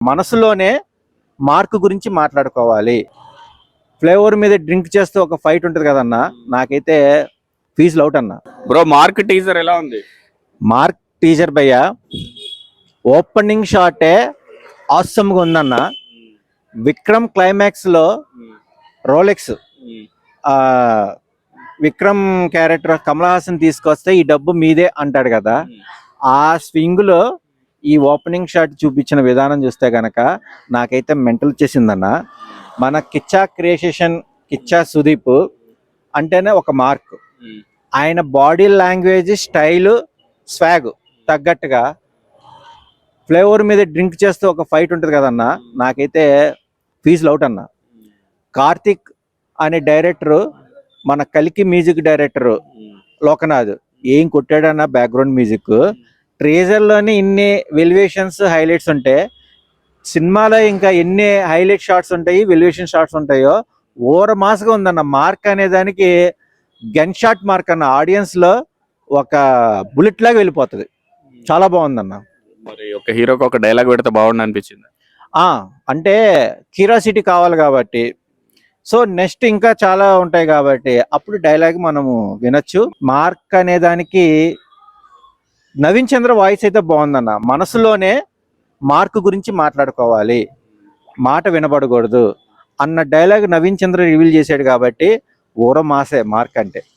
మనసులోనే మార్క్ గురించి మాట్లాడుకోవాలి. ఫ్లేవర్ మీద డ్రింక్ చేస్తూ ఒక ఫైట్ ఉంటుంది కదన్నా, నాకైతే ఫీజులు అవుట్ అన్న. బ్రో మార్క్ టీజర్ ఎలా ఉంది? మార్క్ టీజర్ భయ్య ఓపెనింగ్ షాటే ఆసమ్గా ఉందన్న. విక్రమ్ క్లైమాక్స్ లో రోలెక్స్ విక్రమ్ క్యారెక్టర్ కమల్ హాసన్ తీసుకొస్తే ఈ డబ్బు మీదే అంటాడు కదా, ఆ స్వింగ్ లో ఈ ఓపెనింగ్ షాట్ చూపించిన విధానం చూస్తే గనక నాకైతే మెంటల్ వచ్చేసిందన్న. మన కిచ్చా క్రియేషన్, కిచ్చా సుదీప్ అంటేనే ఒక మార్క్. ఆయన బాడీ లాంగ్వేజ్, స్టైల్, స్వాగ్ తగ్గట్టుగా ఫ్లేవర్ మీద డ్రింక్ చేస్తూ ఒక ఫైట్ ఉంటుంది కదన్న, నాకైతే ఫీజులు అవుట్ అన్న. కార్తిక్ అనే డైరెక్టరు, మన కలికి మ్యూజిక్ డైరెక్టర్ లోకనాథ్ ఏం కొట్టాడన్న బ్యాక్గ్రౌండ్ మ్యూజిక్. ట్రేజర్లోని ఇన్ని వెలివేషన్స్, హైలైట్స్ ఉంటే సినిమాలో ఇంకా ఎన్ని హైలైట్ షాట్స్ ఉంటాయి, వెలివేషన్ షాట్స్ ఉంటాయో ఓర మాస్గా ఉందన్న. మార్క్ అనే దానికి గన్ షాట్ మార్క్ అన్న. ఆడియన్స్ లో ఒక బుల్లెట్ లాగా వెళ్ళిపోతుంది. చాలా బాగుందన్న. మరి ఒక హీరోకి ఒక డైలాగ్ పెడితే బాగుండు అనిపించింది. అంటే క్యూరియాసిటీ కావాలి కాబట్టి, సో నెక్స్ట్ ఇంకా చాలా ఉంటాయి కాబట్టి అప్పుడు డైలాగ్ మనము వినొచ్చు. మార్క్ అనే దానికి నవీన్ చంద్ర వాయిస్ అయితే బాగుందన్న. మనసులోనే మార్క్ గురించి మాట్లాడుకోవాలి, మాట వినబడకూడదు అన్న డైలాగ్ నవీన్ చంద్ర రివీల్ చేశాడు కాబట్టి ఊర మాసే మార్క్ అంటే.